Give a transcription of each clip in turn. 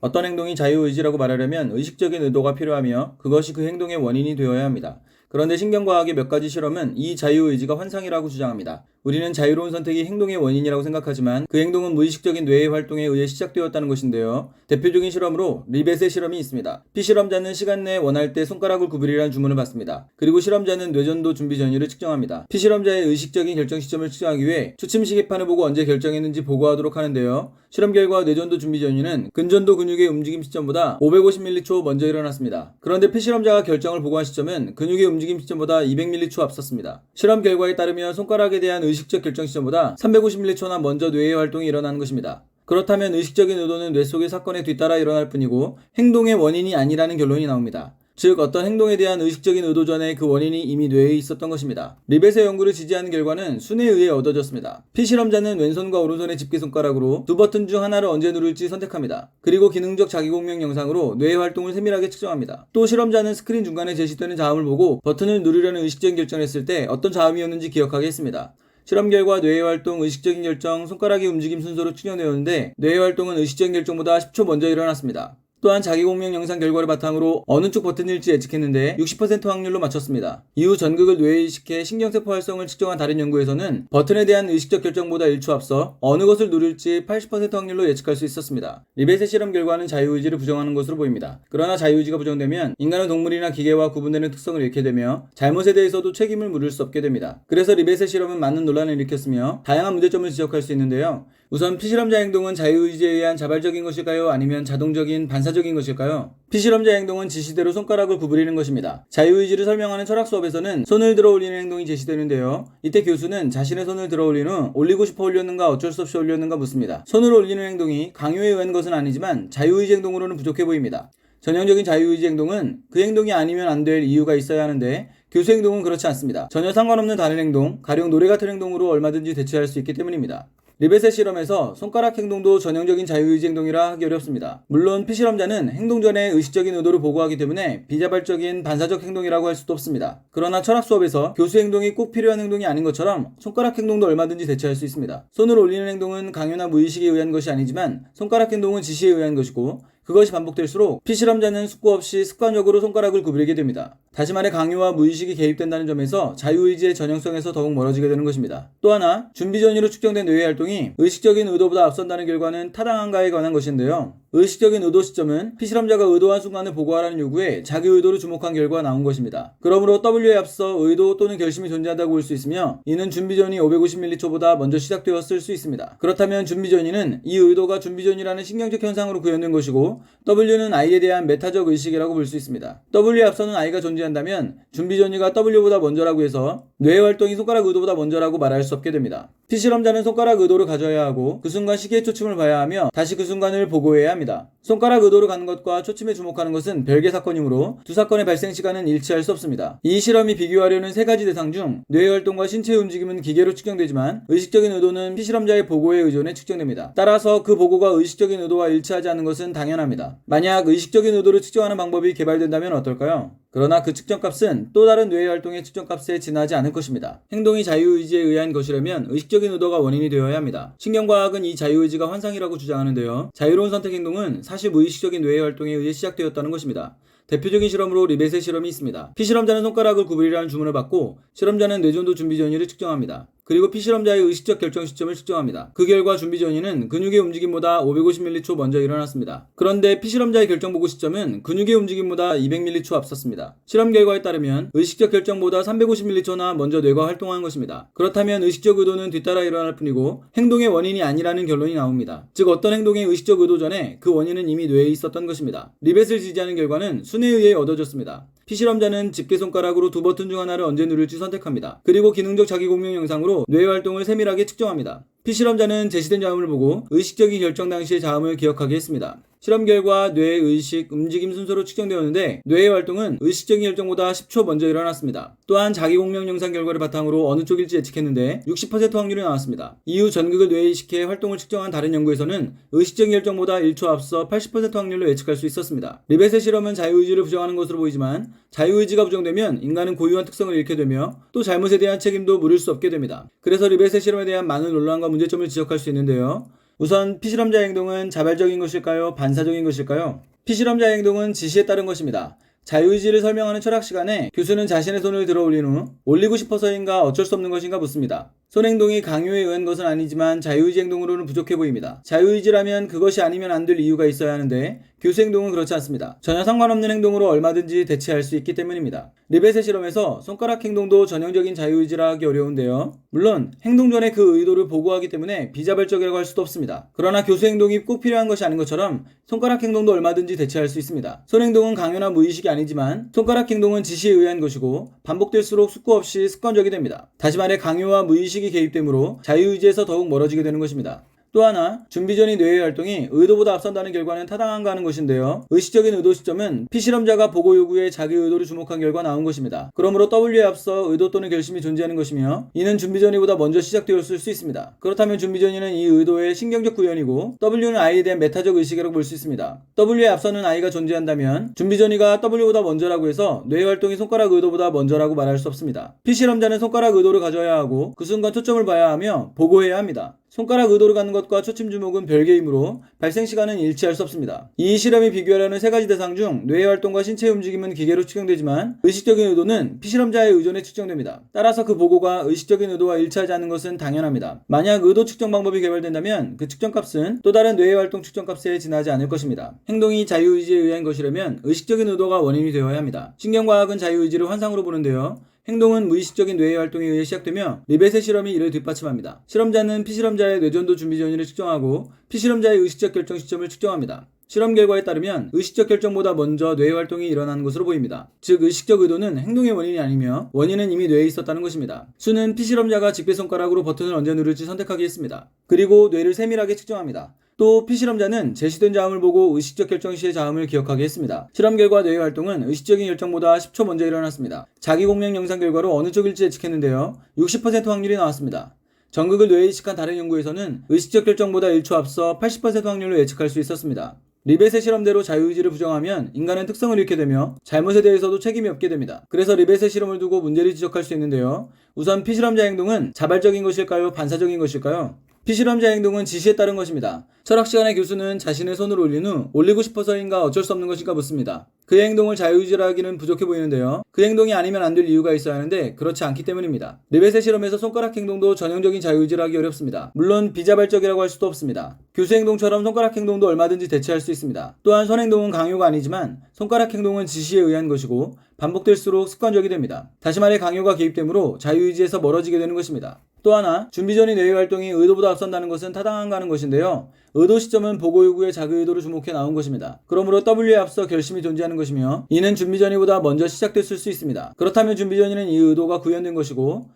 어떤 행동이 자유의지라고 말하려면 의식적인 의도가 필요하며 그것이 그 행동의 원인이 되어야 합니다. 그런데 신경과학의 몇 가지 실험은 이 자유의지가 환상이라고 주장합니다. 우리는 자유로운 선택이 행동의 원인이라고 생각하지만 그 행동은 무의식적인 뇌의 활동에 의해 시작되었다는 것인데요. 대표적인 실험으로 리벳의 실험이 있습니다. 피실험자는 시간 내에 원할 때 손가락을 구부리라는 주문을 받습니다. 그리고 실험자는 뇌전도 준비 전후를 측정합니다. 피실험자의 의식적인 결정 시점을 측정하기 위해 추침 시계판을 보고 언제 결정했는지 보고하도록 하는데요. 실험 결과 뇌전도 준비 전후는 근전도 근육의 움직임 시점보다 550m초 먼저 일어났습니다. 그런데 피실험자가 결정을 보고한 시점은 근육의 움직임 시점보다 200m초 앞섰습니다. 실험 결과에 따르면 손가락에 대한 의식적 결정 시점보다 350m초나 먼저 뇌의 활동이 일어나는 것입니다. 그렇다면 의식적인 의도는 뇌 속의 사건에 뒤따라 일어날 뿐이고 행동의 원인이 아니라는 결론이 나옵니다. 즉 어떤 행동에 대한 의식적인 의도 전에 그 원인이 이미 뇌에 있었던 것입니다. 리벳의 연구를 지지하는 결과는 순에 의해 얻어졌습니다. 피실험자는 왼손과 오른손의 집게손가락으로 두 버튼 중 하나를 언제 누를지 선택합니다. 그리고 기능적 자기공명 영상으로 뇌의 활동을 세밀하게 측정합니다. 또 실험자는 스크린 중간에 제시되는 자음을 보고 버튼을 누르려는 의식적인 결정을 했을 때 어떤 자음이었는지 기억하게 했습니다. 실험 결과 뇌의 활동, 의식적인 결정, 손가락의 움직임 순서로 측정되었는데 뇌의 활동은 의식적인 결정보다 10초 먼저 일어났습니다. 또한 자기공명 영상 결과를 바탕으로 어느 쪽 버튼일지 예측했는데 60% 확률로 맞췄습니다. 이후 전극을 뇌에 이식해 신경세포 활성을 측정한 다른 연구에서는 버튼에 대한 의식적 결정보다 1초 앞서 어느 것을 누를지 80% 확률로 예측할 수 있었습니다. 리벳의 실험 결과는 자유의지를 부정하는 것으로 보입니다. 그러나 자유의지가 부정되면 인간은 동물이나 기계와 구분되는 특성을 잃게 되며 잘못에 대해서도 책임을 물을 수 없게 됩니다. 그래서 리벳의 실험은 많은 논란을 일으켰으며 다양한 문제점을 지적할 수 있는데요. 우선 피실험자 행동은 자유의지에 의한 자발적인 것일까요? 아니면 자동적인 반사적인 것일까요? 피실험자 행동은 지시대로 손가락을 구부리는 것입니다. 자유의지를 설명하는 철학 수업에서는 손을 들어 올리는 행동이 제시되는데요. 이때 교수는 자신의 손을 들어 올린 후 올리고 싶어 올렸는가 어쩔 수 없이 올렸는가 묻습니다. 손을 올리는 행동이 강요에 의한 것은 아니지만 자유의지 행동으로는 부족해 보입니다. 전형적인 자유의지 행동은 그 행동이 아니면 안 될 이유가 있어야 하는데 교수 행동은 그렇지 않습니다. 전혀 상관없는 다른 행동, 가령 노래 같은 행동으로 얼마든지 대체할 수 있기 때문입니다. 리벳의 실험에서 손가락 행동도 전형적인 자유의지 행동이라 하기 어렵습니다. 물론 피실험자는 행동 전에 의식적인 의도를 보고하기 때문에 비자발적인 반사적 행동이라고 할 수도 없습니다. 그러나 철학 수업에서 교수 행동이 꼭 필요한 행동이 아닌 것처럼 손가락 행동도 얼마든지 대체할 수 있습니다. 손을 올리는 행동은 강요나 무의식에 의한 것이 아니지만 손가락 행동은 지시에 의한 것이고 그것이 반복될수록 피실험자는 숙고 없이 습관적으로 손가락을 구부리게 됩니다. 다시 말해 강요와 무의식이 개입된다는 점에서 자유의지의 전형성에서 더욱 멀어지게 되는 것입니다. 또 하나, 준비 전후로 측정된 뇌의 활동이 의식적인 의도보다 앞선다는 결과는 타당한가에 관한 것인데요. 의식적인 의도 시점은 피실험자가 의도한 순간을 보고하라는 요구에 자기 의도를 주목한 결과가 나온 것입니다. 그러므로 W에 앞서 의도 또는 결심이 존재한다고 볼 수 있으며 이는 준비 전이 550m초보다 먼저 시작되었을 수 있습니다. 그렇다면 준비 전이는 이 의도가 준비 전이라는 신경적 현상으로 구현된 것이고 W는 I에 대한 메타적 의식이라고 볼 수 있습니다. W에 앞서는 I가 존재한다면 준비 전이가 W보다 먼저라고 해서 뇌의 활동이 손가락 의도보다 먼저라고 말할 수 없게 됩니다. 피실험자는 손가락 의도를 가져야 하고 그 순간 시계의 초침을 봐야 하며 다시 그 순간을 보고해야 합니다. 손가락 의도를 가는 것과 초침에 주목하는 것은 별개 사건이므로 두 사건의 발생 시간은 일치할 수 없습니다. 이 실험이 비교하려는 세 가지 대상 중 뇌의 활동과 신체의 움직임은 기계로 측정되지만 의식적인 의도는 피실험자의 보고에 의존해 측정됩니다. 따라서 그 보고가 의식적인 의도와 일치하지 않는 것은 당연합니다. 만약 의식적인 의도를 측정하는 방법이 개발된다면 어떨까요? 그러나 그 측정값은 또 다른 뇌의 활동의 측정값에 지나지 않을 것입니다. 행동이 자유의지에 의한 것이라면 의식적인 의도가 원인이 되어야 합니다. 신경과학은 이 자유의지가 환상이라고 주장하는데요. 자유로운 선택 행동은 사실 무의식적인 뇌의 활동에 의해 시작되었다는 것입니다. 대표적인 실험으로 리벳의 실험이 있습니다. 피실험자는 손가락을 구부리라는 주문을 받고 실험자는 뇌전도 준비 전후를 측정합니다. 그리고 피실험자의 의식적 결정 시점을 측정합니다. 그 결과 준비 전후는 근육의 움직임보다 550m초 먼저 일어났습니다. 그런데 피실험자의 결정 보고 시점은 근육의 움직임보다 200m초 앞섰습니다. 실험 결과에 따르면 의식적 결정보다 350m초나 먼저 뇌가 활동한 것입니다. 그렇다면 의식적 의도는 뒤따라 일어날 뿐이고 행동의 원인이 아니라는 결론이 나옵니다. 즉 어떤 행동의 의식적 의도 전에 그 원인은 이미 뇌에 있었던 것입니다. 리벳을 지지하는 결과는 순에 의해 얻어졌습니다. 피실험자는 집게손가락으로 두 버튼 중 하나를 언제 누를지 선택합니다. 그리고 기능적 자기공명 영상으로 뇌의 활동을 세밀하게 측정합니다. 피실험자는 제시된 자음을 보고 의식적인 결정 당시의 자음을 기억하게 했습니다. 실험 결과 뇌의 의식, 움직임 순서로 측정되었는데 뇌의 활동은 의식적인 결정보다 10초 먼저 일어났습니다. 또한 자기공명 영상 결과를 바탕으로 어느 쪽일지 예측했는데 60% 확률이 나왔습니다. 이후 전극을 뇌에 이식해 활동을 측정한 다른 연구에서는 의식적인 결정보다 1초 앞서 80% 확률로 예측할 수 있었습니다. 리벳의 실험은 자유의지를 부정하는 것으로 보이지만 자유의지가 부정되면 인간은 고유한 특성을 잃게 되며 또 잘못에 대한 책임도 물을 수 없게 됩니다. 그래서 리벳의 실험에 대한 많은 논란과 문제점을 지적할 수 있는데요. 우선 피실험자의 행동은 자발적인 것일까요? 반사적인 것일까요? 피실험자의 행동은 지시에 따른 것입니다. 자유의지를 설명하는 철학 시간에 교수는 자신의 손을 들어 올린 후 올리고 싶어서인가 어쩔 수 없는 것인가 묻습니다. 손 행동이 강요에 의한 것은 아니지만 자유의지 행동으로는 부족해 보입니다. 자유의지라면 그것이 아니면 안 될 이유가 있어야 하는데 교수 행동은 그렇지 않습니다. 전혀 상관없는 행동으로 얼마든지 대체할 수 있기 때문입니다. 리벳의 실험에서 손가락 행동도 전형적인 자유의지라 하기 어려운데요. 물론 행동 전에 그 의도를 보고하기 때문에 비자발적이라고 할 수도 없습니다. 그러나 교수 행동이 꼭 필요한 것이 아닌 것처럼 손가락 행동도 얼마든지 대체할 수 있습니다. 손 행동은 강요나 무의식이 아니지만 손가락 행동은 지시에 의한 것이고 반복될수록 숙고 없이 습관적이 됩니다. 다시 말해 강요와 무의식이 개입되므로 자유의지에서 더욱 멀어지게 되는 것입니다. 또 하나, 준비 전이 뇌의 활동이 의도보다 앞선다는 결과는 타당한가 하는 것인데요. 의식적인 의도 시점은 피실험자가 보고 요구에 자기 의도를 주목한 결과 나온 것입니다. 그러므로 W에 앞서 의도 또는 결심이 존재하는 것이며 이는 준비 전이보다 먼저 시작되었을 수 있습니다. 그렇다면 준비 전이는 이 의도의 신경적 구현이고 W는 I에 대한 메타적 의식이라고 볼 수 있습니다. W에 앞서는 I가 존재한다면 준비 전이가 W보다 먼저라고 해서 뇌의 활동이 손가락 의도보다 먼저라고 말할 수 없습니다. 피실험자는 손가락 의도를 가져야 하고 그 순간 초점을 봐야 하며 보고해야 합니다. 손가락 의도를 갖는 것과 초침 주목은 별개이므로 발생 시간은 일치할 수 없습니다. 이 실험이 비교하려는 세 가지 대상 중 뇌의 활동과 신체의 움직임은 기계로 측정되지만 의식적인 의도는 피실험자의 의존에 측정됩니다. 따라서 그 보고가 의식적인 의도와 일치하지 않는 것은 당연합니다. 만약 의도 측정 방법이 개발된다면 그 측정값은 또 다른 뇌의 활동 측정값에 지나지 않을 것입니다. 행동이 자유의지에 의한 것이라면 의식적인 의도가 원인이 되어야 합니다. 신경과학은 자유의지를 환상으로 보는데요. 행동은 무의식적인 뇌의 활동에 의해 시작되며 리벳의 실험이 이를 뒷받침합니다. 실험자는 피실험자의 뇌전도 준비 전이를 측정하고 피실험자의 의식적 결정 시점을 측정합니다. 실험 결과에 따르면 의식적 결정보다 먼저 뇌의 활동이 일어나는 것으로 보입니다. 즉 의식적 의도는 행동의 원인이 아니며 원인은 이미 뇌에 있었다는 것입니다. 수는 피실험자가 직배손가락으로 버튼을 언제 누를지 선택하게 했습니다. 그리고 뇌를 세밀하게 측정합니다. 또 피실험자는 제시된 자음을 보고 의식적 결정 시의 자음을 기억하게 했습니다. 실험 결과 뇌의 활동은 의식적인 결정보다 10초 먼저 일어났습니다. 자기 공명 영상 결과로 어느 쪽일지 예측했는데요. 60% 확률이 나왔습니다. 전극을 뇌에 이식한 다른 연구에서는 의식적 결정보다 1초 앞서 80% 확률로 예측할 수 있었습니다. 리벳의 실험대로 자유의지를 부정하면 인간은 특성을 잃게 되며 잘못에 대해서도 책임이 없게 됩니다. 그래서 리벳의 실험을 두고 문제를 지적할 수 있는데요. 우선 피실험자 행동은 자발적인 것일까요? 반사적인 것일까요? 피실험자 행동은 지시에 따른 것입니다. 철학 시간에 교수는 자신의 손을 올린 후 올리고 싶어서인가 어쩔 수 없는 것인가 묻습니다. 그의 행동을 자유의지라 하기는 부족해 보이는데요. 그 행동이 아니면 안 될 이유가 있어야 하는데 그렇지 않기 때문입니다. 리벳의 실험에서 손가락 행동도 전형적인 자유의지라 하기 어렵습니다. 물론 비자발적이라고 할 수도 없습니다. 교수 행동처럼 손가락 행동도 얼마든지 대체할 수 있습니다. 또한 손 행동은 강요가 아니지만 손가락 행동은 지시에 의한 것이고 반복될수록 습관적이 됩니다. 다시 말해 강요가 개입되므로 자유의지에서 멀어지게 되는 것입니다. 또 하나, 준비 전의 뇌의 활동이 의도보다 앞선다는 것은 타당한가 하는 것인데요. 의도 시점은 보고 요구에 자기 의도를 주목해 나온 것입니다. 그러므로 W에 앞서 결심이 존재하는 것이며 이는 준비 전이보다 먼저 시작됐을 수 있습니다. 그렇다면 준비 전이는 이 의도가 구현된 것이고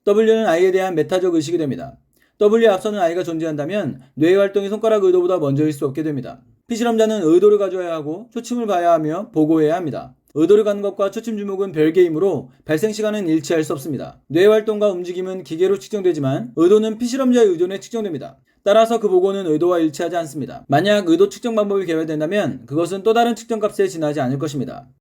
W는 I에 대한 메타적 의식이 됩니다. W에 앞서는 I가 존재한다면 뇌의 활동이 손가락 의도보다 먼저일 수 없게 됩니다. 피실험자는 의도를 가져야 하고 초침을 봐야 하며 보고해야 합니다. 의도를 갖는 것과 초침 주목은 별개이므로 발생 시간은 일치할 수 없습니다. 뇌 활동과 움직임은 기계로 측정되지만 의도는 피실험자의 의존에 측정됩니다. 따라서 그 보고는 의도와 일치하지 않습니다. 만약 의도 측정 방법이 개발된다면 그것은 또 다른 측정값에 지나지 않을 것입니다.